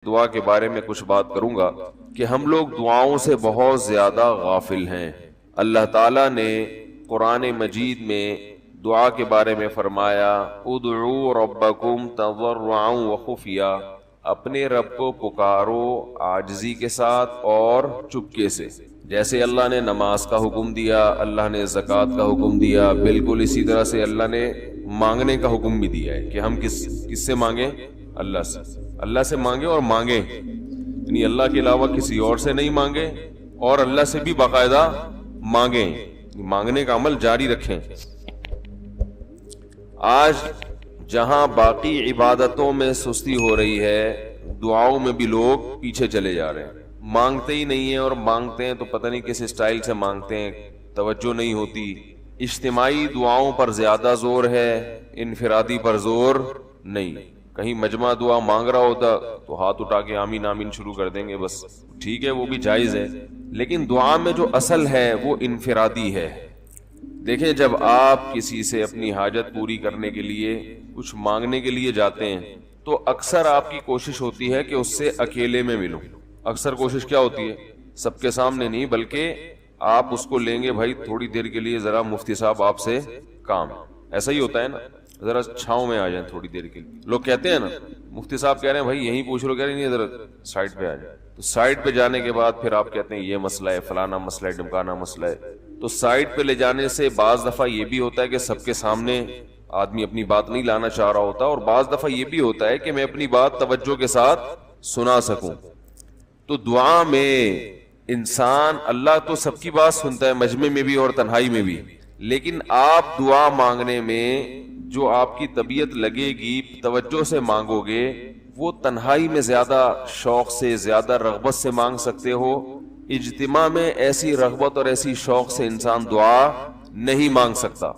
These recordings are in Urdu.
دعا کے بارے میں کچھ بات کروں گا کہ ہم لوگ دعاؤں سے بہت زیادہ غافل ہیں۔ اللہ تعالیٰ نے قرآن مجید میں دعا کے بارے میں فرمایا ادعوا ربکم تضرعا وخفیا، اپنے رب کو پکارو عاجزی کے ساتھ اور چپکے سے۔ جیسے اللہ نے نماز کا حکم دیا، اللہ نے زکوٰۃ کا حکم دیا، بالکل اسی طرح سے اللہ نے مانگنے کا حکم بھی دیا ہے کہ ہم کس سے مانگیں؟ اللہ سے مانگیں، اور مانگیں یعنی اللہ کے علاوہ کسی اور سے نہیں مانگیں، اور اللہ سے بھی باقاعدہ مانگیں، مانگنے کا عمل جاری رکھیں۔ آج جہاں باقی عبادتوں میں سستی ہو رہی ہے، دعاؤں میں بھی لوگ پیچھے چلے جا رہے ہیں، مانگتے ہی نہیں ہیں، اور مانگتے ہیں تو پتہ نہیں کس اسٹائل سے مانگتے ہیں، توجہ نہیں ہوتی۔ اجتماعی دعاؤں پر زیادہ زور ہے، انفرادی پر زور نہیں۔ کہیں مجمع دعا مانگ رہا ہوتا تو ہاتھ اٹھا کے آمین آمین شروع کر دیں گے، بس ٹھیک ہے، وہ بھی جائز ہے، لیکن دعا میں جو اصل ہے وہ انفرادی ہے۔ دیکھیں، جب آپ کسی سے اپنی حاجت پوری کرنے کے لیے کچھ مانگنے کے لیے جاتے ہیں تو اکثر آپ کی کوشش ہوتی ہے کہ اس سے اکیلے میں ملوں۔ اکثر کوشش کیا ہوتی ہے؟ سب کے سامنے نہیں، بلکہ آپ اس کو لیں گے، بھائی تھوڑی دیر کے لیے ذرا مفتی صاحب آپ سے کام، ایسا ہی ہوتا ہے نا، ذرا چھاؤں میں آ جائیں تھوڑی دیر کے لیے۔ لوگ کہتے ہیں نا، مفتی صاحب کہہ رہے ہیں بھائی یہیں پوچھ لو، کہہ رہے نہیں ذرا سائڈ پہ آ جائیں، تو سائڈ پہ جانے کے بعد پھر آپ کہتے ہیں یہ مسئلہ ہے، فلانا مسئلہ ہے، ڈمکانا مسئلہ ہے۔ تو سائڈ پہ لے جانے سے بعض دفعہ یہ بھی ہوتا ہے کہ سب کے سامنے آدمی اپنی بات نہیں لانا چاہ رہا ہوتا، اور بعض دفعہ یہ بھی ہوتا ہے کہ میں اپنی بات توجہ کے ساتھ سنا سکوں۔ تو دعا میں انسان، اللہ تو سب کی بات سنتا ہے، مجمع میں بھی اور تنہائی میں بھی، لیکن آپ دعا مانگنے میں جو آپ کی طبیعت لگے گی، توجہ سے مانگو گے، وہ تنہائی میں زیادہ شوق سے، زیادہ رغبت سے مانگ سکتے ہو۔ اجتماع میں ایسی رغبت اور ایسی شوق سے انسان دعا نہیں مانگ سکتا۔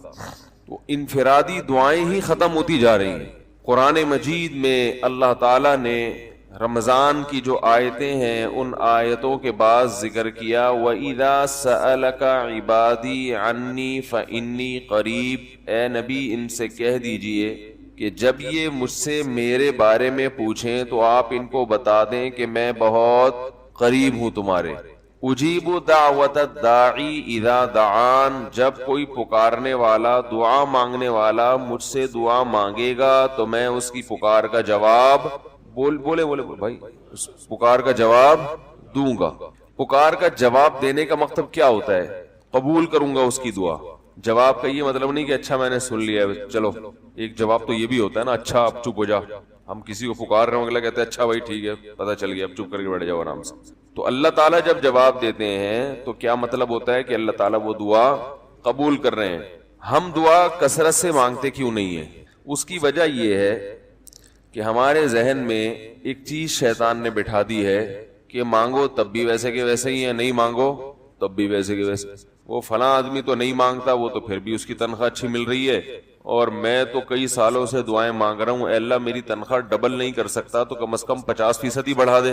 تو انفرادی دعائیں ہی ختم ہوتی جا رہی ہیں۔ قرآن مجید میں اللہ تعالیٰ نے رمضان کی جو آیتیں ہیں ان آیتوں کے بعد ذکر کیا وَإِذَا سَأَلَكَ عِبَادِي عَنِّي فَإِنِّي قَرِيب، اے نبی ان سے کہہ دیجئے کہ جب یہ مجھ سے میرے بارے میں پوچھیں تو آپ ان کو بتا دیں کہ میں بہت قریب ہوں تمہارے۔ اجیب دعوت الداعی اذا دعان، جب کوئی پکارنے والا، دعا مانگنے والا مجھ سے دعا مانگے گا تو میں اس کی پکار کا جواب بولے بھائی، اس پکار کا جواب دوں گا۔ پکار کا جواب دینے کا مطلب کیا ہوتا ہے؟ قبول کروں گا اس کی دعا۔ جواب کا یہ مطلب نہیں کہ اچھا میں نے سن لیا چلو، ایک جواب تو یہ بھی ہوتا ہے نا، اچھا اب چپ ہو جا۔ ہم کسی کو پکار رہے ہوں، اگلا کہتے ہیں اچھا بھائی ٹھیک ہے، پتہ چل گیا، اب چپ کر کے بیٹھ جاؤ آرام سے۔ تو اللہ تعالیٰ جب جواب دیتے ہیں تو کیا مطلب ہوتا ہے کہ اللہ تعالیٰ وہ دعا قبول کر رہے ہیں۔ ہم دعا کثرت سے مانگتے کیوں نہیں ہیں؟ اس کی وجہ یہ ہے کہ ہمارے ذہن میں ایک چیز شیطان نے بٹھا دی ہے کہ مانگو تب بھی ویسے کے ویسے ہی ہیں، نہیں مانگو تب بھی ویسے کے ویسے۔ وہ فلاں آدمی تو نہیں مانگتا، وہ تو پھر بھی اس کی تنخواہ اچھی مل رہی ہے، اور میں تو کئی سالوں سے دعائیں مانگ رہا ہوں، اے اللہ میری تنخواہ ڈبل نہیں کر سکتا تو کم از کم 50% ہی بڑھا دے،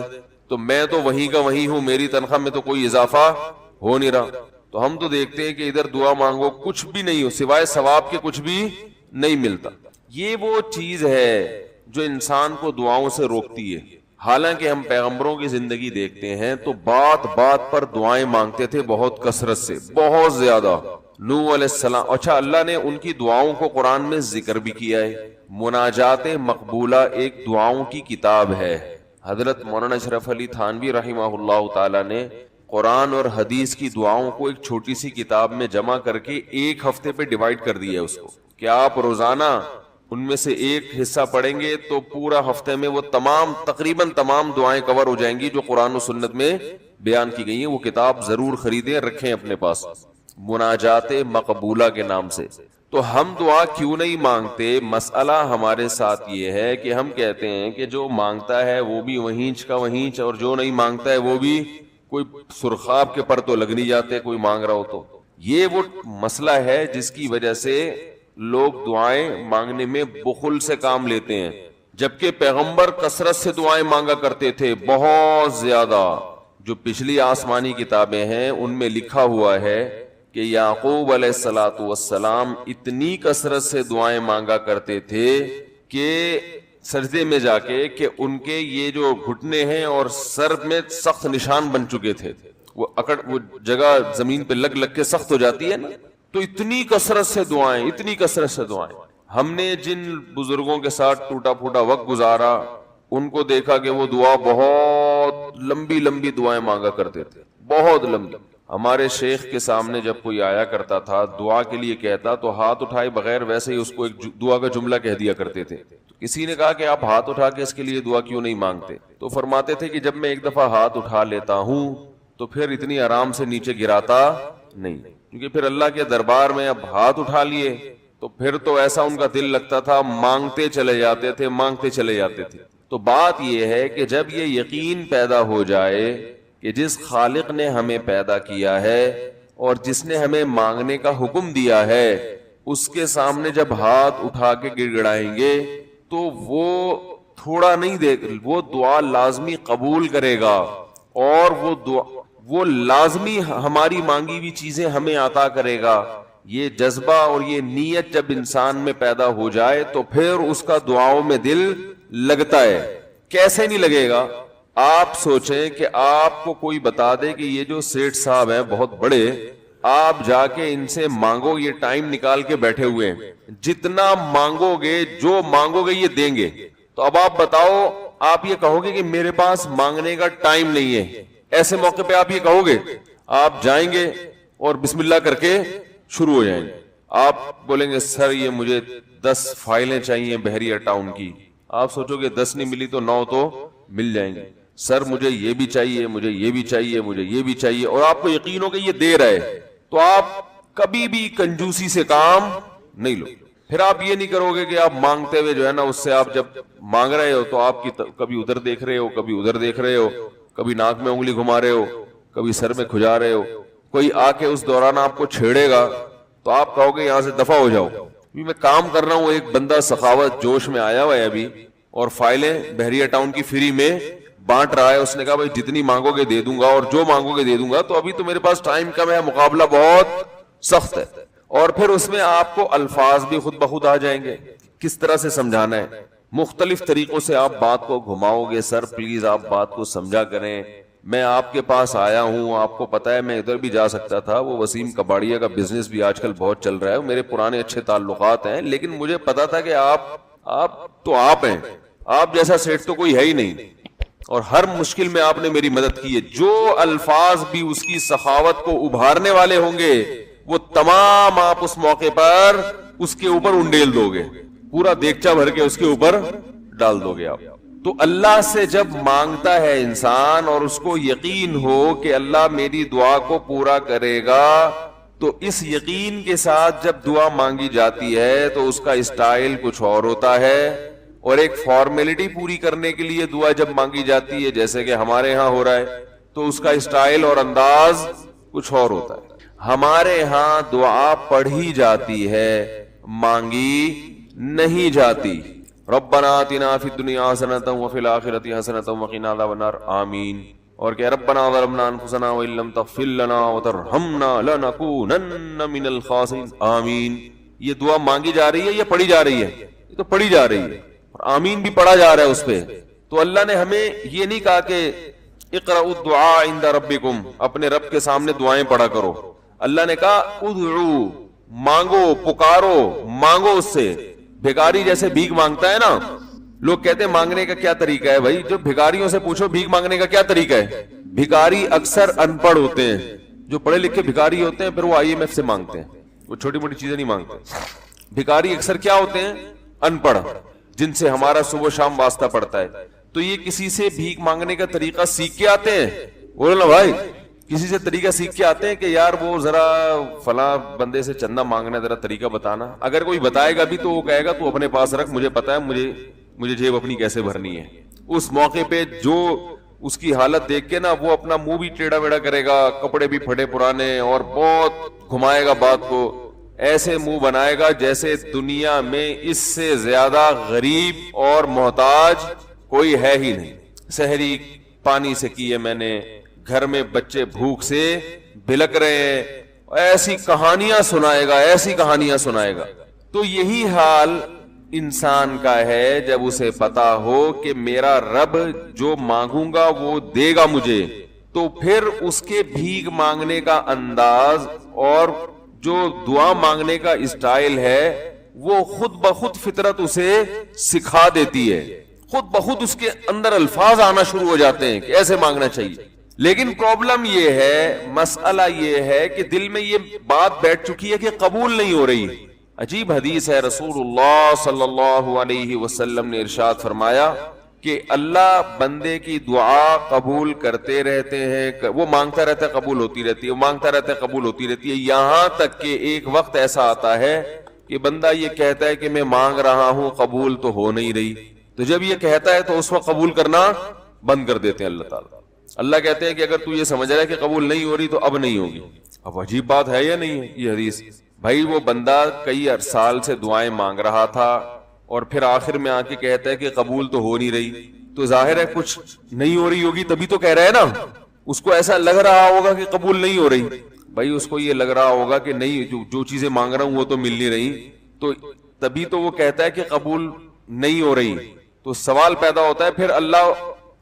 تو میں تو وہیں کا وہیں ہوں، میری تنخواہ میں تو کوئی اضافہ ہو نہیں رہا۔ تو ہم تو دیکھتے ہیں کہ ادھر دعا مانگو کچھ بھی نہیں ہو، سوائے ثواب کے کچھ بھی نہیں ملتا۔ یہ وہ چیز ہے جو انسان کو دعاؤں سے روکتی ہے۔ حالانکہ ہم پیغمبروں کی زندگی دیکھتے ہیں تو بات بات پر دعائیں مانگتے تھے، بہت کثرت سے، بہت زیادہ۔ نوح علیہ السلام، اچھا اللہ نے ان کی دعاؤں کو قرآن میں ذکر بھی کیا ہے۔ مناجات مقبولہ ایک دعاؤں کی کتاب ہے۔ حضرت مولانا اشرف علی تھانوی رحمہ اللہ تعالی نے قرآن اور حدیث کی دعاؤں کو ایک چھوٹی سی کتاب میں جمع کر کے ایک ہفتے پہ ڈیوائیڈ کر دیا ہے اس کو، کہ آپ روزانہ ان میں سے ایک حصہ پڑھیں گے تو پورا ہفتے میں وہ تقریباً تمام دعائیں کور ہو جائیں گی جو قرآن و سنت میں بیان کی گئی ہیں۔ وہ کتاب ضرور خریدیں، رکھیں اپنے پاس، مناجات مقبولہ کے نام سے۔ تو ہم دعا کیوں نہیں مانگتے؟ مسئلہ ہمارے ساتھ یہ ہے کہ ہم کہتے ہیں کہ جو مانگتا ہے وہ بھی وہینچ کا وہینچ، اور جو نہیں مانگتا ہے وہ بھی کوئی سرخاب کے پر تو لگ نہیں جاتے کوئی مانگ رہا ہو تو۔ یہ وہ مسئلہ ہے جس کی وجہ سے لوگ دعائیں مانگنے میں بخل سے کام لیتے ہیں، جبکہ پیغمبر کثرت سے دعائیں مانگا کرتے تھے، بہت زیادہ۔ جو پچھلی آسمانی کتابیں ہیں ان میں لکھا ہوا ہے کہ یعقوب علیہ الصلوۃ والسلام اتنی کثرت سے دعائیں مانگا کرتے تھے کہ سجدے میں جا کے کہ ان کے یہ جو گھٹنے ہیں اور سر میں سخت نشان بن چکے تھے, وہ جگہ زمین پہ لگ لگ کے سخت ہو جاتی ہے نا, تو اتنی کثرت سے دعائیں, اتنی کثرت سے دعائیں. ہم نے جن بزرگوں کے ساتھ ٹوٹا پھوٹا وقت گزارا ان کو دیکھا کہ وہ دعا بہت لمبی لمبی دعائیں مانگا کرتے تھے, بہت لمبی. ہمارے شیخ کے سامنے جب کوئی آیا کرتا تھا دعا کے لیے کہتا تو ہاتھ اٹھائے بغیر ویسے ہی اس کو ایک دعا کا جملہ کہہ دیا کرتے تھے. کسی نے کہا کہ آپ ہاتھ اٹھا کے اس کے لیے دعا کیوں نہیں مانگتے؟ تو فرماتے تھے کہ جب میں ایک دفعہ ہاتھ اٹھا لیتا ہوں تو پھر اتنی آرام سے نیچے گراتا نہیں, کیونکہ پھر اللہ کے دربار میں اب ہاتھ اٹھا لیے تو پھر تو ایسا ان کا دل لگتا تھا, مانگتے چلے جاتے تھے, مانگتے چلے جاتے تھے. تو بات یہ ہے کہ جب یہ یقین پیدا ہو جائے کہ جس خالق نے ہمیں پیدا کیا ہے اور جس نے ہمیں مانگنے کا حکم دیا ہے اس کے سامنے جب ہاتھ اٹھا کے گڑ گڑائیں گے تو وہ تھوڑا نہیں دے, وہ دعا لازمی قبول کرے گا اور وہ لازمی ہماری مانگی ہوئی چیزیں ہمیں عطا کرے گا. یہ جذبہ اور یہ نیت جب انسان میں پیدا ہو جائے تو پھر اس کا دعاؤں میں دل لگتا ہے. کیسے نہیں لگے گا؟ آپ سوچیں کہ آپ کو کوئی بتا دے کہ یہ جو سیٹھ صاحب ہیں بہت بڑے, آپ جا کے ان سے مانگو, یہ ٹائم نکال کے بیٹھے ہوئے ہیں, جتنا مانگو گے جو مانگو گے یہ دیں گے. تو اب آپ بتاؤ, آپ یہ کہو گے کہ میرے پاس مانگنے کا ٹائم نہیں ہے, ایسے موقع پہ آپ یہ کہو گے؟ آپ جائیں گے اور بسم اللہ کر کے شروع ہو جائیں گے. آپ بولیں گے سر یہ مجھے 10 فائلیں چاہیے بحریہ ٹاؤن کی. آپ سوچو گے 10 نہیں ملی تو 9 تو مل جائیں گے. سر مجھے یہ بھی چاہیے, مجھے یہ بھی چاہیے, مجھے یہ بھی چاہیے, اور آپ کو یقین ہو کہ یہ دے رہے, تو آپ کبھی بھی کنجوسی سے کام نہیں لو. پھر آپ یہ نہیں کرو گے کہ آپ مانگتے ہوئے جو ہے نا اس سے آپ جب مانگ رہے ہو تو آپ کی کبھی ادھر دیکھ رہے ہو, کبھی ادھر دیکھ رہے ہو, کبھی ناک میں انگلی گھما رہے ہو, کبھی سر میں کھجا رہے ہو. کوئی آ کے اس دوران آپ کو چھیڑے گا تو آپ کہو گے یہاں سے دفع ہو جاؤ. میں کام کر رہا ہوں, ایک بندہ سخاوت جوش میں آیا ہوا ہے ابھی اور فائلیں بحریہ ٹاؤن کی فری میں بانٹ رہا ہے. اس نے کہا بھائی جتنی مانگو گے دے دوں گا اور جو مانگو گے دے دوں گا, تو ابھی تو میرے پاس ٹائم کم ہے, مقابلہ بہت سخت ہے. اور پھر اس میں آپ کو الفاظ بھی خود بخود آ جائیں گے, کس طرح سے سمجھانا ہے, مختلف طریقوں سے آپ بات کو گھماؤ گے. سر پلیز آپ بات کو سمجھا کریں, میں آپ کے پاس آیا ہوں, آپ کو پتا ہے میں ادھر بھی جا سکتا تھا, وہ وسیم کباڑیا کا بزنس بھی آج کل بہت چل رہا ہے, میرے پرانے اچھے تعلقات ہیں, لیکن مجھے پتا تھا کہ آپ ہیں, آپ جیسا سیٹ تو کوئی ہے ہی نہیں, اور ہر مشکل میں آپ نے میری مدد کی ہے. جو الفاظ بھی اس کی سخاوت کو ابھارنے والے ہوں گے وہ تمام آپ اس موقع پر اس کے اوپر انڈیل دو گے, پورا دیگچا بھر کے اس کے اوپر ڈال دو گے آپ. تو اللہ سے جب مانگتا ہے انسان اور اس کو یقین ہو کہ اللہ میری دعا کو پورا کرے گا, تو اس یقین کے ساتھ جب دعا مانگی جاتی ہے تو اس کا اسٹائل کچھ اور ہوتا ہے, اور ایک فارمیلٹی پوری کرنے کے لیے دعا جب مانگی جاتی ہے جیسے کہ ہمارے ہاں ہو رہا ہے تو اس کا اسٹائل اور انداز کچھ اور ہوتا ہے. ہمارے ہاں دعا پڑھی جاتی ہے, مانگی نہیں جاتی. ربنا آتنا فی الدنیا حسنۃ وفی الآخرۃ حسنۃ وقنا عذاب النار, آمین. اور کہ ربنا ظلمنا انفسنا وان لم تغفر لنا وترحمنا لنکونن من الخاسرین, آمین. یہ دعا مانگی جا رہی ہے یا پڑھی جا رہی ہے؟ یہ تو پڑھی جا رہی ہے, آمین بھی پڑھا جا رہا ہے اس پہ. تو اللہ نے ہمیں یہ نہیں کہا کہ اقرأوا الدعاء عند ربکم, اپنے رب کے سامنے دعائیں پڑھا کرو. اللہ نے کہا ادعو, مانگو, پکارو, مانگو اس سے. بھکاری جیسے بھیک مانگتا ہے نا, لوگ کہتے ہیں مانگنے کا کیا طریقہ ہے بھائی, جو بھکاریوں سے پوچھو بھیک مانگنے کا کیا طریقہ ہے. بھکاری اکثر ان پڑھ ہوتے ہیں, جو پڑھے لکھے بھکاری ہوتے ہیں پھر وہ IMF سے مانگتے ہیں, وہ چھوٹی موٹی چیزیں نہیں مانگتے. بھکاری اکثر کیا ہوتے ہیں؟ ان پڑھ, جن سے ہمارا صبح شام واسطہ پڑتا ہے. تو یہ کسی سے بھیک مانگنے کا طریقہ سیکھ کے آتے ہیں؟ بولو نا بھائی, کسی سے طریقہ سیکھ کے آتے ہیں کہ یار وہ ذرا فلاں بندے سے چندہ مانگنا, ذرا طریقہ بتانا. اگر کوئی بتائے گا بھی تو وہ کہے گا تو اپنے پاس رکھ, مجھے پتا ہے مجھے جیب اپنی کیسے بھرنی ہے. اس موقع پہ جو اس کی حالت دیکھ کے نا وہ اپنا منہ بھی ٹیڑھا ویڑھا کرے گا, کپڑے بھی پھٹے پرانے, اور بہت گھمائے گا بات کو, ایسے منہ بنائے گا جیسے دنیا میں اس سے زیادہ غریب اور محتاج کوئی ہے ہی نہیں. سحری پانی سے کی ہے میں نے, گھر میں بچے بھوک سے بھلک رہے ہیں, ایسی کہانیاں سنائے گا, ایسی کہانیاں سنائے گا. تو یہی حال انسان کا ہے جب اسے پتا ہو کہ میرا رب جو مانگوں گا وہ دے گا مجھے، تو پھر اس کے بھیک مانگنے کا انداز اور جو دعا مانگنے کا اسٹائل ہے وہ خود بخود فطرت اسے سکھا دیتی ہے، خود بخود اس کے اندر الفاظ آنا شروع ہو جاتے ہیں کہ ایسے مانگنا چاہیے. لیکن پرابلم یہ ہے، مسئلہ یہ ہے کہ دل میں یہ بات بیٹھ چکی ہے کہ قبول نہیں ہو رہی. عجیب حدیث ہے، رسول اللہ صلی اللہ علیہ وسلم نے ارشاد فرمایا کہ اللہ بندے کی دعا قبول کرتے رہتے ہیں، وہ مانگتا رہتا ہے قبول ہوتی رہتی ہے، وہ مانگتا رہتا ہے قبول ہوتی رہتی ہے، یہاں تک کہ ایک وقت ایسا آتا ہے کہ بندہ یہ کہتا ہے کہ میں مانگ رہا ہوں قبول تو ہو نہیں رہی. تو جب یہ کہتا ہے تو اس وقت قبول کرنا بند کر دیتے ہیں اللہ تعالیٰ. اللہ کہتے ہیں کہ اگر تو یہ سمجھ رہا ہے کہ قبول نہیں ہو رہی تو اب نہیں ہوگی. اب عجیب بات ہے یا نہیں ہے یہ حدیث؟ بھائی وہ بندہ کئی سال سے دعائیں مانگ رہا تھا اور پھر آخر میں آ کے کہتا ہے کہ قبول تو ہو نہیں رہی، تو ظاہر ہے کچھ نہیں ہو رہی ہوگی تبھی تو کہہ رہا ہے نا. اس کو ایسا لگ رہا ہوگا کہ قبول نہیں ہو رہی. بھائی اس کو یہ لگ رہا ہوگا کہ نہیں، جو چیزیں مانگ رہا ہوں وہ تو مل نہیں رہی، تو تبھی تو وہ کہتا ہے کہ قبول نہیں ہو رہی. تو سوال پیدا ہوتا ہے پھر اللہ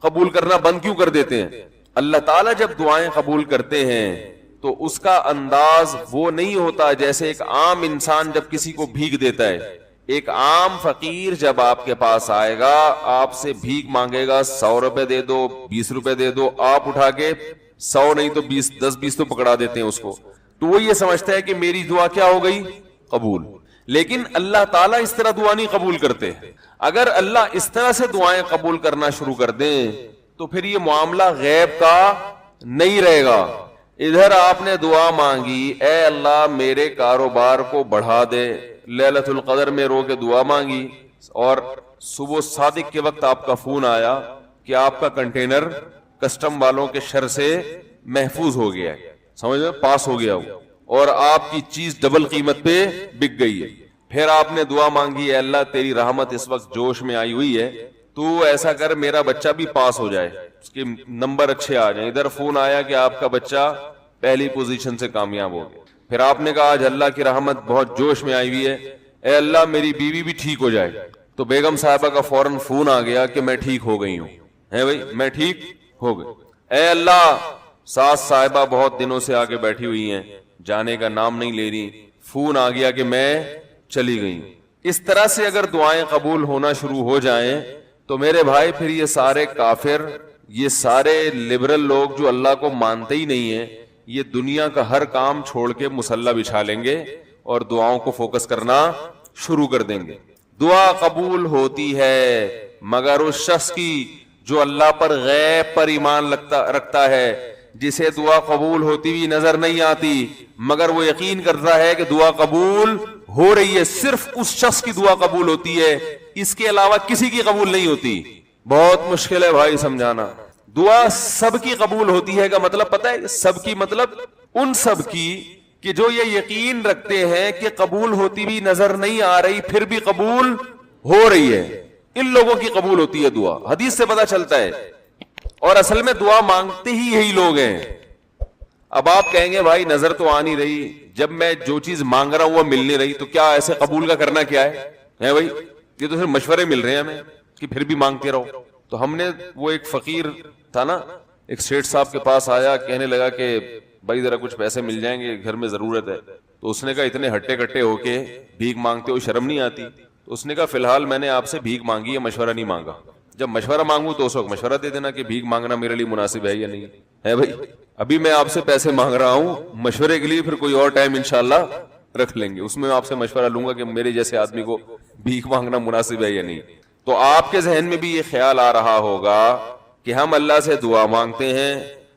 قبول کرنا بند کیوں کر دیتے ہیں؟ اللہ تعالیٰ جب دعائیں قبول کرتے ہیں تو اس کا انداز وہ نہیں ہوتا جیسے ایک عام انسان جب کسی کو بھیک دیتا ہے. ایک عام فقیر جب آپ کے پاس آئے گا، آپ سے بھیک مانگے گا، 100 روپے دے دو، 20 روپے دے دو، آپ اٹھا کے 100 نہیں تو 10-20 تو پکڑا دیتے ہیں اس کو، تو وہ یہ سمجھتا ہے کہ میری دعا کیا ہو گئی؟ قبول. لیکن اللہ تعالیٰ اس طرح دعا نہیں قبول کرتے. اگر اللہ اس طرح سے دعائیں قبول کرنا شروع کر دیں تو پھر یہ معاملہ غیب کا نہیں رہے گا. ادھر آپ نے دعا مانگی، اے اللہ میرے کاروبار کو بڑھا دے، لیلۃ القدر میں رو کے دعا مانگی، اور صبح صادق کے وقت آپ کا فون آیا کہ آپ کا کنٹینر کسٹم والوں کے شر سے محفوظ ہو گیا ہے، سمجھ میں پاس ہو گیا وہ، اور آپ کی چیز ڈبل قیمت پہ بک گئی ہے. پھر آپ نے دعا مانگی، اے اللہ تیری رحمت اس وقت جوش میں آئی ہوئی ہے، تو ایسا کر میرا بچہ بھی پاس ہو جائے، اس کے نمبر اچھے آ جائیں. ادھر فون آیا کہ آپ کا بچہ پہلی پوزیشن سے کامیاب ہو گیا. پھر آپ نے کہا آج اللہ کی رحمت بہت جوش میں آئی ہوئی ہے، اے اللہ میری بیوی بھی ٹھیک ہو جائے. تو بیگم صاحبہ کا فوراً فون آ گیا کہ میں ٹھیک ہو گئی ہوں، ہے بھائی میں ٹھیک ہو گئی. اے اللہ ساس صاحبہ بہت دنوں سے آگے بیٹھی ہوئی ہیں، جانے کا نام نہیں لے رہی، فون آ گیا کہ میں چلی گئی. اس طرح سے اگر دعائیں قبول ہونا شروع ہو جائیں تو میرے بھائی پھر یہ سارے کافر، یہ سارے لبرل لوگ جو اللہ کو مانتے ہی نہیں ہیں، یہ دنیا کا ہر کام چھوڑ کے مصلی بچھا لیں گے اور دعاؤں کو فوکس کرنا شروع کر دیں گے. دعا قبول ہوتی ہے مگر اس شخص کی جو اللہ پر غیب پر ایمان رکھتا ہے، جسے دعا قبول ہوتی ہوئی نظر نہیں آتی مگر وہ یقین کرتا ہے کہ دعا قبول ہو رہی ہے. صرف اس شخص کی دعا قبول ہوتی ہے، اس کے علاوہ کسی کی قبول نہیں ہوتی. بہت مشکل ہے بھائی سمجھانا. دعا سب کی قبول ہوتی ہے کا مطلب پتہ ہے؟ سب کی مطلب ان سب کی کہ جو یہ یقین رکھتے ہیں کہ قبول ہوتی بھی نظر نہیں آ رہی پھر بھی قبول ہو رہی ہے، ان لوگوں کی قبول ہوتی ہے دعا. حدیث سے پتہ چلتا ہے. اور اصل میں دعا مانگتے ہی یہی لوگ ہیں. اب آپ کہیں گے بھائی نظر تو آ نہیں رہی، جب میں جو چیز مانگ رہا ہوں وہ مل نہیں رہی، تو کیا ایسے قبول کا کرنا کیا ہے بھائی؟ یہ تو صرف مشورے مل رہے ہیں ہمیں کہ پھر بھی مانگتے رہو. تو ہم نے وہ ایک فقیر تھا نا، ایک سیٹھ صاحب کے پاس آیا، کہنے لگا کہ بھائی ذرا کچھ پیسے مل جائیں گے، گھر میں ضرورت ہے. تو اس نے کہا اتنے ہٹے کٹے ہو کے بھیک مانگتے ہو، شرم نہیں آتی؟ تو اس نے کہا فی الحال میں نے آپ سے بھیک مانگی ہے، مشورہ نہیں مانگا. جب مشورہ مانگوں تو اس وقت مشورہ دے دینا کہ بھیک مانگنا میرے لیے مناسب ہے یا نہیں ہے. بھائی ابھی میں آپ سے پیسے مانگ رہا ہوں مشورے کے لیے، پھر کوئی اور ٹائم انشاءاللہ رکھ لیں گے، اس میں آپ سے مشورہ لوں گا کہ میرے جیسے آدمی کو بھیک مانگنا مناسب ہے یا نہیں. تو آپ کے ذہن میں بھی یہ خیال آ رہا ہوگا کہ ہم اللہ سے دعا مانگتے ہیں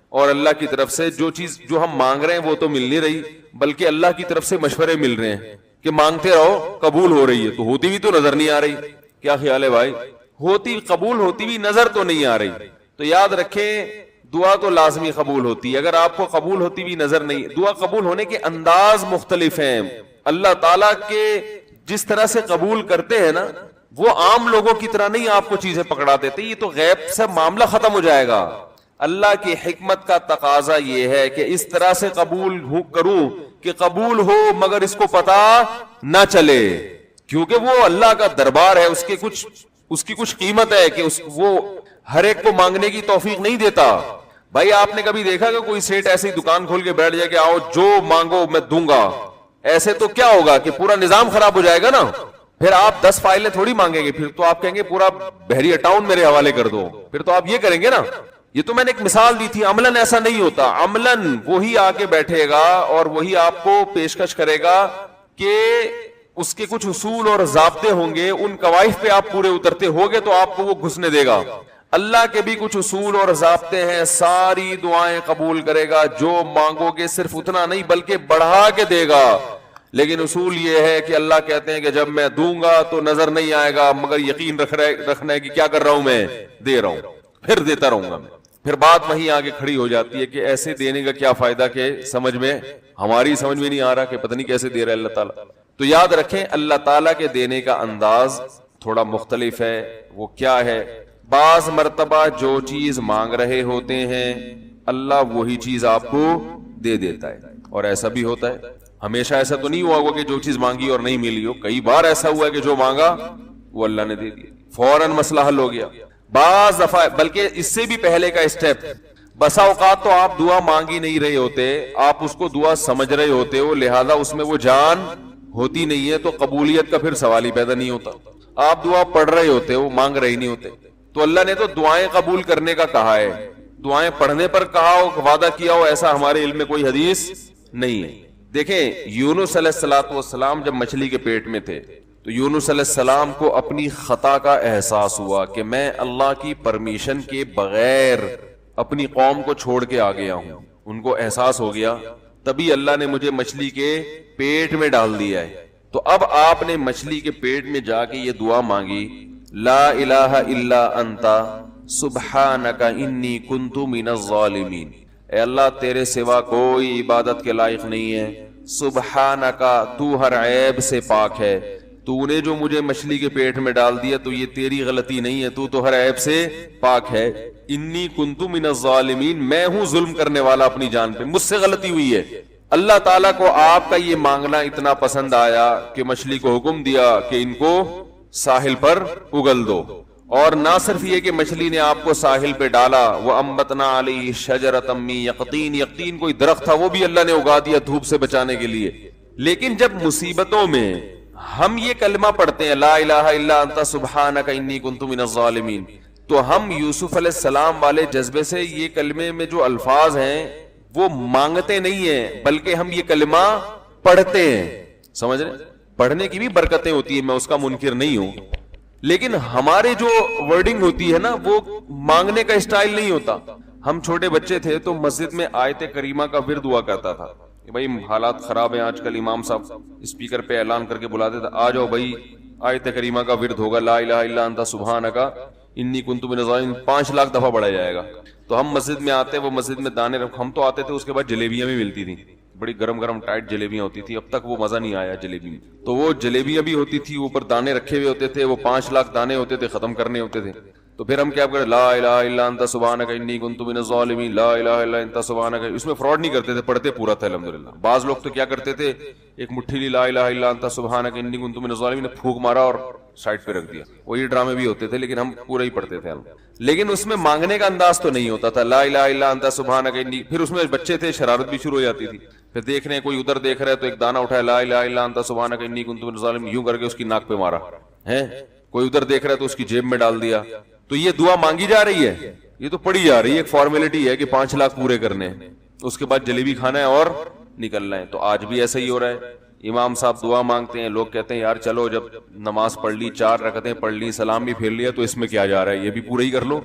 اور اللہ کی طرف سے جو چیز جو ہم مانگ رہے ہیں وہ تو مل نہیں رہی، بلکہ اللہ کی طرف سے مشورے مل رہے ہیں کہ مانگتے رہو قبول ہو رہی ہے. تو ہوتی بھی تو نظر نہیں آ رہی. کیا خیال ہے بھائی؟ ہوتی قبول ہوتی بھی نظر تو نہیں آ رہی. تو یاد رکھیں دعا تو لازمی قبول ہوتی ہے. اگر آپ کو قبول ہوتی بھی نظر نہیں، دعا قبول ہونے کے انداز مختلف ہیں. اللہ تعالیٰ کے جس طرح سے قبول کرتے ہیں نا، وہ عام لوگوں کی طرح نہیں آپ کو چیزیں پکڑا دیتے. یہ تو غیب سے معاملہ ختم ہو جائے گا. اللہ کی حکمت کا تقاضا یہ ہے کہ اس طرح سے قبول کروں کہ قبول ہو مگر اس کو پتا نہ چلے. کیونکہ وہ اللہ کا دربار ہے, اس کی کچھ قیمت ہے کہ وہ ہر ایک کو مانگنے کی توفیق نہیں دیتا. بھائی آپ نے کبھی دیکھا کہ کوئی سیٹ ایسے ہی دکان کھول کے بیٹھ جائے کہ آؤ جو مانگو میں دوں گا؟ ایسے تو کیا ہوگا کہ پورا نظام خراب ہو جائے گا نا. پھر آپ 10 فائلیں تھوڑی مانگیں گے, پھر تو آپ کہیں گے پورا بحریہ ٹاؤن میرے حوالے کر دو, پھر تو آپ یہ کریں گے نا. یہ تو میں نے ایک مثال دی تھی. عملاً ایسا نہیں ہوتا. عملاً وہی آ کے بیٹھے گا اور وہی آپ کو پیشکش کرے گا کہ اس کے کچھ اصول اور ضابطے ہوں گے, ان قواعد پہ آپ پورے اترتے ہوگے تو آپ کو وہ گھسنے دے گا. اللہ کے بھی کچھ اصول اور ضابطے ہیں, ساری دعائیں قبول کرے گا, جو مانگو گے صرف اتنا نہیں بلکہ بڑھا کے دے گا. لیکن اصول یہ ہے کہ اللہ کہتے ہیں کہ جب میں دوں گا تو نظر نہیں آئے گا, مگر یقین رکھنا ہے کہ کیا کر رہا ہوں, میں دے رہا ہوں, پھر دیتا رہوں گا میں. پھر بات وہیں آگے کھڑی ہو جاتی ہے کہ ایسے دینے کا کیا فائدہ کہ ہماری سمجھ میں نہیں آ رہا کہ پتہ نہیں کیسے دے رہا ہے اللہ تعالیٰ. تو یاد رکھیں اللہ تعالیٰ کے دینے کا انداز تھوڑا مختلف ہے. وہ کیا ہے؟ بعض مرتبہ جو چیز مانگ رہے ہوتے ہیں اللہ وہی چیز آپ کو دے دیتا ہے, اور ایسا بھی ہوتا ہے. ہمیشہ ایسا تو نہیں ہوا ہوگا کہ جو چیز مانگی اور نہیں ملی ہو. کئی بار ایسا ہوا ہے کہ جو مانگا وہ اللہ نے دے دیا, فوراً مسئلہ حل ہو گیا. بعض دفعہ بلکہ اس سے بھی پہلے کا اسٹیپ, بسا اوقات تو آپ دعا مانگ ہی نہیں رہے ہوتے, آپ اس کو دعا سمجھ رہے ہوتے ہو, لہذا اس میں وہ جان ہوتی نہیں ہے, تو قبولیت کا پھر سوال ہی پیدا نہیں ہوتا. آپ دعا پڑھ رہے ہوتے ہو, مانگ رہے نہیں ہوتے. تو اللہ نے تو دعائیں قبول کرنے کا کہا ہے, دعائیں پڑھنے پر کہا ہو, وعدہ کیا ہو, ایسا ہمارے علم میں کوئی حدیث نہیں ہے. دیکھیں یونس علیہ السلام جب مچھلی کے پیٹ میں تھے تو یونس علیہ السلام کو اپنی خطا کا احساس ہوا کہ میں اللہ کی پرمیشن کے بغیر اپنی قوم کو چھوڑ کے آ گیا ہوں. ان کو احساس ہو گیا, تبھی اللہ نے مجھے مچھلی کے پیٹ میں ڈال دیا ہے. تو اب آپ نے مچھلی کے پیٹ میں جا کے یہ دعا مانگی, لا الہ الا انت سبحانک انی کنت من الظالمین. اے اللہ تیرے سوا کوئی عبادت کے لائق نہیں ہے, سبحانک تو ہر عیب سے پاک ہے, تو نے جو مجھے مچھلی کے پیٹ میں ڈال دیا تو یہ تیری غلطی نہیں ہے, تو ہر عیب سے پاک ہے. انی کنت من الظالمین, میں ہوں ظلم کرنے والا اپنی جان پہ, مجھ سے غلطی ہوئی ہے. اللہ تعالیٰ کو آپ کا یہ مانگنا اتنا پسند آیا کہ مچھلی کو حکم دیا کہ ان کو ساحل پر اگل دو. اور نہ صرف یہ کہ مچھلی نے آپ کو ساحل پہ ڈالا, وَأَنبَتْنَا عَلَيْهِ شَجَرَةً مِّن يَقْطِينٍ, یقطین کوئی درخت تھا وہ بھی اللہ نے اگا دیا دھوپ سے بچانے کے لیے. لیکن جب مصیبتوں میں ہم یہ کلمہ پڑھتے ہیں لا الہ الا انت سبحانک انی کنت من الظالمین, تو ہم یوسف علیہ السلام والے جذبے سے یہ کلمے میں جو الفاظ ہیں وہ مانگتے نہیں ہیں بلکہ ہم یہ کلمہ پڑھتے ہیں. سمجھ رہے؟ پڑھنے کی بھی برکتیں ہوتی ہیں, میں اس کا منکر نہیں ہوں, لیکن ہمارے جو ورڈنگ ہوتی ہے نا وہ مانگنے کا اسٹائل نہیں ہوتا. ہم چھوٹے بچے تھے تو مسجد میں آیت کریمہ کا ورد ہوا کرتا تھا کہ بھائی حالات خراب ہیں آج کل, امام صاحب اسپیکر پہ اعلان کر کے بلاتے تھے, آ جاؤ بھائی آیت کریمہ کا ورد ہوگا, لا الہ الا انت سبحانک انی کنت من الظالمین, 5 لاکھ دفعہ پڑھا جائے گا. تو ہم مسجد میں آتے, وہ مسجد میں دانے ہم تو آتے تھے, اس کے بعد جلیبیاں بھی ملتی تھیں, بڑی گرم گرم ٹائٹ جلیبیاں ہوتی تھی. اب تک وہ مزہ نہیں آیا جلیبی میں. تو وہ جلیبیاں بھی ہوتی تھی, اوپر دانے رکھے ہوئے ہوتے تھے, وہ 5 لاکھ دانے ہوتے تھے, ختم کرنے ہوتے تھے. تو پھر ہم کیا کریں, لا الہ الا انت سبحانک انی کنت من الظالمین, لا الہ الا انت سبحانک. اس میں فراڈ نہیں کرتے تھے, پڑھتے پورا تھا الحمدللہ. بعض لوگ تو کیا کرتے تھے, ایک مٹھی لی لا الہ الا انت سبحانک انی کنت من الظالمین, پھونک مارا اور سائڈ پہ رکھ دیا. وہ یہ ڈرامے بھی ہوتے تھے, لیکن ہم پورا ہی پڑھتے تھے ہم. لیکن اس میں مانگنے کا انداز تو نہیں ہوتا تھا, لا الہ الا انت سبحانک انی. پھر اس میں بچے تھے, شرارت بھی شروع ہو جاتی تھی. پھر دیکھ رہے ہیں کوئی ادھر دیکھ رہا ہے تو ایک دانہ اٹھایا, لا الہ الا انت سبحانک انی کنت من الظالمین, یوں کر کے اس کی ناک پہ مارا ہے. کوئی ادھر دیکھ رہا ہے تو اس کی جیب میں ڈال دیا. تو یہ دعا مانگی جا رہی ہے, یہ تو پڑھی جا رہی ہے, ایک فارمیلٹی ہے کہ 5 لاکھ پورے کرنے ہیں, اس کے بعد جلیبی کھانا ہے اور نکلنا ہے. تو آج بھی ایسا ہی ہو رہا ہے. امام صاحب دعا مانگتے ہیں, لوگ کہتے ہیں یار چلو جب نماز پڑھ لی, 4 رکعتیں پڑھ لی, سلام بھی پھیر لیا, تو اس میں کیا جا رہا ہے, یہ بھی پورا ہی کر لو.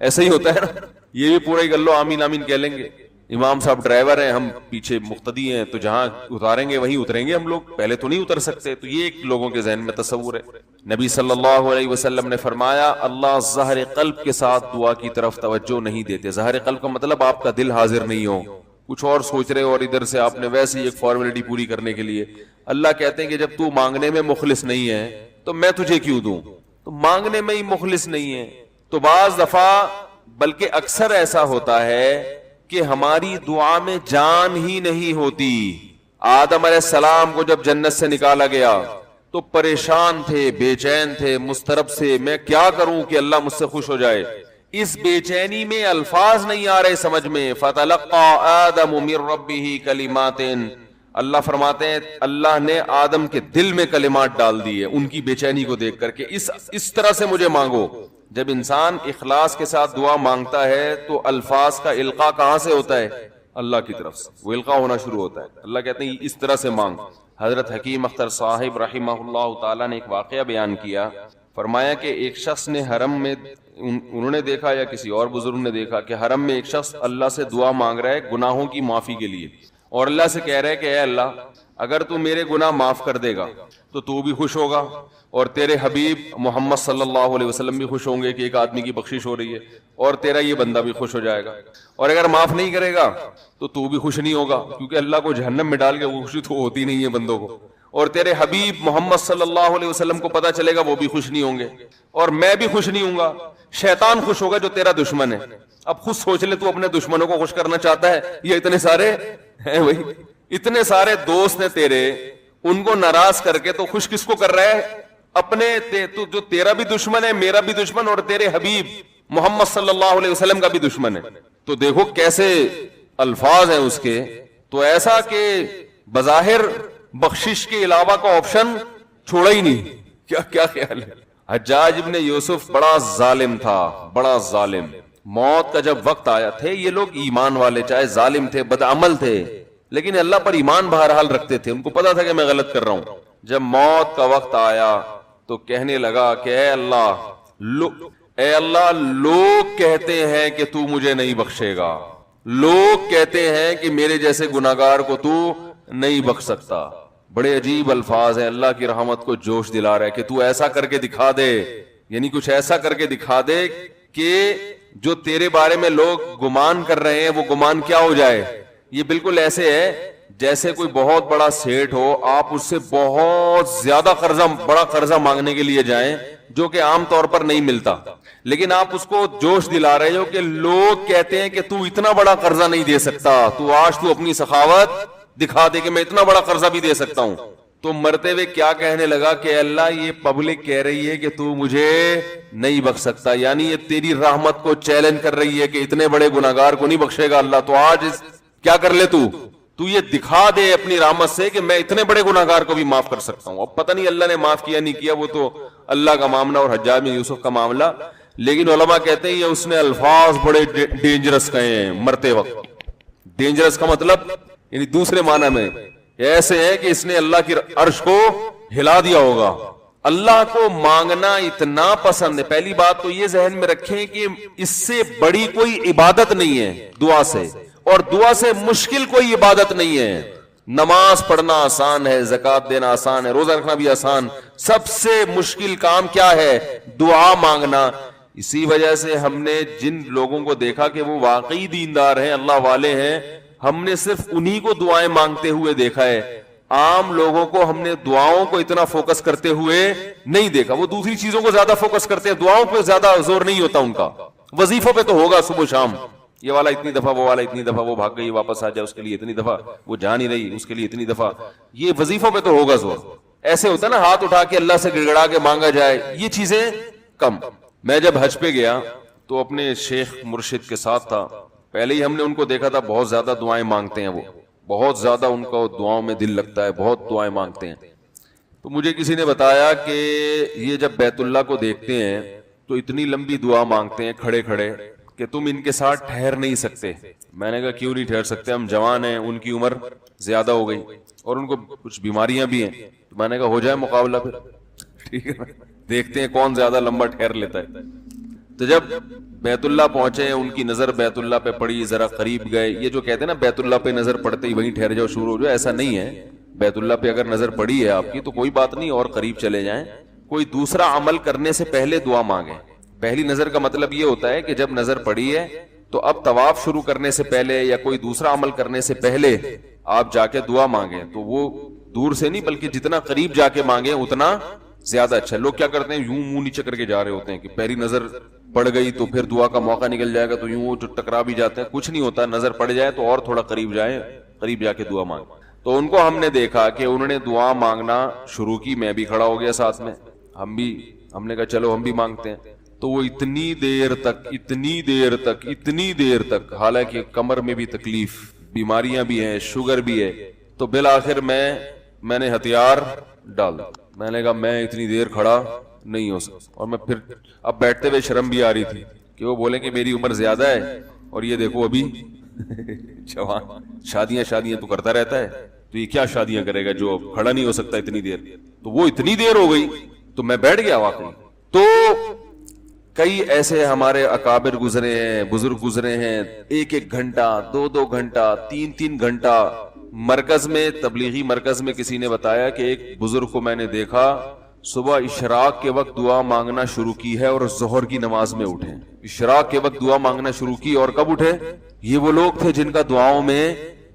ایسا ہی ہوتا ہے نا, یہ بھی پورا ہی کر لو, آمین آمین کہہ لیں گے. امام صاحب ڈرائیور ہیں, ہم پیچھے مقتدی ہیں, تو جہاں اتاریں گے وہیں اتریں گے ہم لوگ, پہلے تو نہیں اتر سکتے. تو یہ ایک لوگوں کے ذہن میں تصور ہے. نبی صلی اللہ علیہ وسلم نے فرمایا اللہ ظاہر قلب کے ساتھ دعا کی طرف توجہ نہیں دیتے. ظاہر قلب کا مطلب آپ کا دل حاضر نہیں ہو, کچھ اور سوچ رہے ہو, اور ادھر سے آپ نے ویسے ہی ایک فارمیلٹی پوری کرنے کے لیے. اللہ کہتے ہیں کہ جب تو مانگنے میں مخلص نہیں ہے تو میں تجھے کیوں دوں. تو مانگنے میں ہی مخلص نہیں ہے. تو بعض دفعہ بلکہ اکثر ایسا ہوتا ہے کہ ہماری دعا میں جان ہی نہیں ہوتی. آدم علیہ السلام کو جب جنت سے نکالا گیا تو پریشان تھے, بے چین تھے, مضطرب سے, میں کیا کروں کہ اللہ مجھ سے خوش ہو جائے. اس بے چینی میں الفاظ نہیں آ رہے سمجھ میں. فَتَلَقَّى آدَمُ مِن رَبِّهِ كَلِمَاتٍ, اللہ فرماتے ہیں اللہ نے آدم کے دل میں کلمات ڈال دیے ان کی بے چینی کو دیکھ کر کے اس طرح سے مجھے مانگو. جب انسان اخلاص کے ساتھ دعا مانگتا ہے تو الفاظ کا القاء کہاں سے ہوتا ہے؟ اللہ کی طرف سے وہ القاء ہونا شروع ہوتا ہے. اللہ کہتے ہیں اس طرح سے مانگ. حضرت حکیم اختر صاحب رحمہ اللہ تعالیٰ نے ایک واقعہ بیان کیا. فرمایا کہ ایک شخص نے حرم میں, انہوں نے دیکھا یا کسی اور بزرگ نے دیکھا کہ حرم میں ایک شخص اللہ سے دعا مانگ رہا ہے گناہوں کی معافی کے لیے, اور اللہ سے کہہ رہا ہے کہ اے اللہ اگر تو میرے گناہ معاف کر دے گا تو بھی خوش ہوگا, اور تیرے حبیب محمد صلی اللہ علیہ وسلم بھی خوش ہوں گے کہ ایک آدمی کی بخشش ہو رہی ہے, اور تیرا یہ بندہ بھی خوش ہو جائے گا. اور اگر معاف نہیں کرے گا تو بھی خوش نہیں ہوگا, کیونکہ اللہ کو جہنم میں ڈال کے وہ خوشی تو ہوتی نہیں ہے بندوں کو, اور تیرے حبیب محمد صلی اللہ علیہ وسلم کو پتا چلے گا وہ بھی خوش نہیں ہوں گے, اور میں بھی خوش نہیں ہوں گا. شیطان خوش ہوگا جو تیرا دشمن ہے. اب خود سوچ لے تو اپنے دشمنوں کو خوش کرنا چاہتا ہے, یہ اتنے سارے ہیں بھائی, اتنے سارے دوست ہیں تیرے, ان کو ناراض کر کے تو خوش کس کو کر رہا ہے؟ اپنے تو جو تیرا بھی دشمن ہے, میرا بھی دشمن, اور تیرے حبیب محمد صلی اللہ علیہ وسلم کا بھی دشمن ہے. تو دیکھو کیسے الفاظ ہیں اس کے. تو ایسا کہ بظاہر بخشش کے علاوہ کا آپشن چھوڑا ہی نہیں. کیا خیال ہے؟ حجاج ابن یوسف بڑا ظالم تھا, بڑا ظالم. موت کا جب وقت آیا تھے, یہ لوگ ایمان والے, چاہے ظالم تھے, بدعمل تھے, لیکن اللہ پر ایمان بہرحال رکھتے تھے. ان کو پتا تھا کہ میں غلط کر رہا ہوں. جب موت کا وقت آیا تو کہنے لگا کہ اے اللہ لوگ کہتے ہیں کہ تو مجھے نہیں بخشے گا, لوگ کہتے ہیں کہ میرے جیسے گناہگار کو تو نہیں بخش سکتا. بڑے عجیب الفاظ ہیں, اللہ کی رحمت کو جوش دلا رہا ہے کہ تو ایسا کر کے دکھا دے, یعنی کچھ ایسا کر کے دکھا دے کہ جو تیرے بارے میں لوگ گمان کر رہے ہیں وہ گمان کیا ہو جائے. یہ بالکل ایسے ہے جیسے کوئی بہت بڑا سیٹ ہو, آپ اس سے بہت زیادہ بڑا قرضہ مانگنے کے لیے جائیں جو کہ عام طور پر نہیں ملتا, لیکن آپ اس کو جوش دلا رہے ہو کہ لوگ کہتے ہیں کہ تو اتنا بڑا قرضہ نہیں دے سکتا, تو آج تو اپنی سخاوت دکھا دے کہ میں اتنا بڑا قرضہ بھی دے سکتا ہوں. تو مرتے ہوئے کیا کہنے لگا کہ اللہ یہ پبلک کہہ رہی ہے کہ تو مجھے نہیں بخش سکتا, یعنی یہ تیری رحمت کو چیلنج کر رہی ہے کہ اتنے بڑے گناہگار کو نہیں بخشے گا اللہ. تو آج کیا کر لے, تو یہ دکھا دے اپنی رحمت سے کہ میں اتنے بڑے گناہگار کو بھی معاف کر سکتا ہوں. اب پتہ نہیں اللہ نے معاف کیا نہیں کیا, وہ تو اللہ کا معاملہ اور حجاج بن یوسف کا معاملہ, لیکن علماء کہتے ہیں یہ اس نے الفاظ بڑے ڈینجرس کہے ہیں مرتے وقت. ڈینجرس کا مطلب یعنی دوسرے معنی میں ایسے ہے کہ اس نے اللہ کی عرش کو ہلا دیا ہوگا. اللہ کو مانگنا اتنا پسند ہے. پہلی بات تو یہ ذہن میں رکھیں کہ اس سے بڑی کوئی عبادت نہیں ہے دعا سے, اور دعا سے مشکل کوئی عبادت نہیں ہے. نماز پڑھنا آسان ہے, زکوٰۃ دینا آسان ہے, روزہ رکھنا بھی آسان. سب سے مشکل کام کیا ہے؟ دعا مانگنا. اسی وجہ سے ہم نے جن لوگوں کو دیکھا کہ وہ واقعی دیندار ہیں, اللہ والے ہیں, ہم نے صرف انہی کو دعائیں مانگتے ہوئے دیکھا ہے. عام لوگوں کو ہم نے دعاؤں کو اتنا فوکس کرتے ہوئے نہیں دیکھا. وہ دوسری چیزوں کو زیادہ فوکس کرتے ہیں, دعاؤں پہ زیادہ زور نہیں ہوتا ان کا. وظیفوں پہ تو ہوگا صبح شام, یہ والا اتنی دفعہ, وہ والا اتنی دفعہ, وہ بھاگ گئی واپس آ جائے اس کے لیے اتنی دفعہ, وہ جا نہیں رہی اس کے لیے اتنی دفعہ. یہ وظیفوں پہ تو ہوگا زور. ایسے ہوتا ہے نا ہاتھ اٹھا کے اللہ سے گڑگڑا کے مانگا جائے, یہ چیزیں کم. میں جب حج پہ گیا تو اپنے شیخ مرشد کے ساتھ تھا. پہلے ہی ہم نے ان کو دیکھا تھا بہت زیادہ دعائیں مانگتے ہیں, وہ بہت زیادہ ان کو دعاؤں میں دل لگتا ہے, بہت دعائیں مانگتے ہیں. تو مجھے کسی نے بتایا کہ یہ جب بیت اللہ کو دیکھتے ہیں تو اتنی لمبی دعا مانگتے ہیں کھڑے کھڑے کہ تم ان کے ساتھ ٹھہر نہیں سکتے. میں نے کہا کیوں نہیں ٹھہر سکتے, ہم جوان ہیں, ان کی عمر زیادہ ہو گئی اور ان کو کچھ بیماریاں بھی ہیں. تو میں نے کہا ہو جائے مقابلہ پھر, ٹھیک ہے, دیکھتے ہیں کون زیادہ لمبا ٹھہر لیتا ہے. تو جب بیت اللہ پہنچے, ان کی نظر بیت اللہ پہ پڑی, ذرا قریب گئے. یہ جو کہتے ہیں نا بیت اللہ پہ نظر پڑتے ہی وہیں ٹھہر جاؤ شروع ہو جاؤ, ایسا نہیں ہے. بیت اللہ پہ اگر نظر پڑی ہے آپ کی تو کوئی بات نہیں, اور قریب چلے جائیں. کوئی دوسرا عمل کرنے سے پہلے دعا مانگیں. پہلی نظر کا مطلب یہ ہوتا ہے کہ جب نظر پڑی ہے تو اب طواف شروع کرنے سے پہلے یا کوئی دوسرا عمل کرنے سے پہلے آپ جا کے دعا مانگیں. تو وہ دور سے نہیں بلکہ جتنا قریب جا کے مانگیں اتنا زیادہ اچھا. لوگ کیا کرتے ہیں, یوں منہ نیچے کر کے جا رہے ہوتے ہیں کہ پہلی نظر پڑ گئی تو پھر دعا کا موقع نکل جائے گا, تو یوں ٹکرا بھی جاتے ہیں. کچھ نہیں ہوتا, نظر پڑ جائے تو اور تھوڑا قریب جائیں, قریب جا کے دعا مانگیں. تو ان کو ہم نے دیکھا کہ انہوں نے دعا مانگنا شروع کی, میں بھی کھڑا ہو گیا ساتھ میں, ہم نے کہا چلو ہم بھی مانگتے ہیں. تو وہ اتنی دیر تک حالانکہ کمر میں بھی تکلیف, بیماریاں بھی ہیں, شوگر بھی ہے, تو بالآخر میں نے ہتھیار ڈال دیا. میں نے کہا میں اتنی دیر کھڑا نہیں ہو سکتا. اور میں پھر اب بیٹھتے ہوئے شرم بھی آ رہی تھی کہ وہ بولیں کہ میری عمر زیادہ ہے اور یہ دیکھو ابھی جوان, شادیاں تو کرتا رہتا ہے, تو یہ کیا شادیاں کرے گا جو کھڑا نہیں ہو سکتا اتنی دیر. تو وہ اتنی دیر ہو گئی تو میں بیٹھ گیا واقعی. تو کئی ایسے ہمارے اکابر گزرے ہیں, بزرگ گزرے ہیں, 1 گھنٹہ 2 گھنٹہ 3 گھنٹہ مرکز میں, تبلیغی مرکز میں کسی نے بتایا کہ ایک بزرگ کو میں نے دیکھا صبح اشراق کے وقت دعا مانگنا شروع کی ہے اور ظہر کی نماز میں اٹھے. اشراق کے وقت دعا مانگنا شروع کی اور کب اٹھے؟ یہ وہ لوگ تھے جن کا دعاؤں میں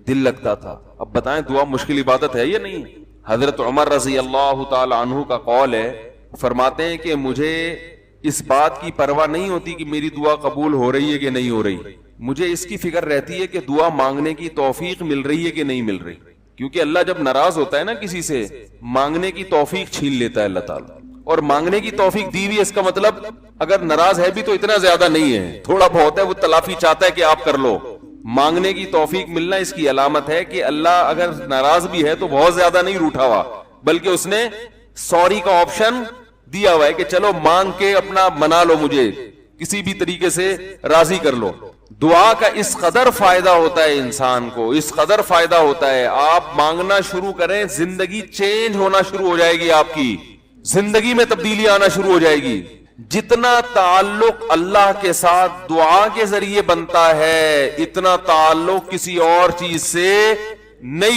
دل لگتا تھا. اب بتائیں دعا مشکل عبادت ہے یا نہیں؟ حضرت عمر رضی اللہ تعالی عنہ کا قول ہے, فرماتے ہیں کہ مجھے اس بات کی پرواہ نہیں ہوتی کہ میری دعا قبول ہو رہی ہے کہ نہیں ہو رہی, مجھے اس کی فکر رہتی ہے کہ دعا مانگنے کی توفیق مل رہی ہے کہ نہیں مل رہی. کیونکہ اللہ جب ناراض ہوتا ہے نا کسی سے, مانگنے کی توفیق چھین لیتا ہے اللہ تعالیٰ. اور مانگنے کی توفیق دی ہوئی, اس کا مطلب اگر ناراض ہے بھی تو اتنا زیادہ نہیں ہے, تھوڑا بہت ہے, وہ تلافی چاہتا ہے کہ آپ کر لو. مانگنے کی توفیق ملنا اس کی علامت ہے کہ اللہ اگر ناراض بھی ہے تو بہت زیادہ نہیں روٹھا ہوا, بلکہ اس نے سوری کا آپشن دیا ہوا ہے کہ چلو مانگ کے اپنا منا لو, مجھے کسی بھی طریقے سے راضی کر لو. دعا کا اس قدر فائدہ ہوتا ہے انسان کو, اس قدر فائدہ ہوتا ہے. آپ مانگنا شروع کریں, زندگی چینج ہونا شروع ہو جائے گی, آپ کی زندگی میں تبدیلی آنا شروع ہو جائے گی. جتنا تعلق اللہ کے ساتھ دعا کے ذریعے بنتا ہے, اتنا تعلق کسی اور چیز سے نہیں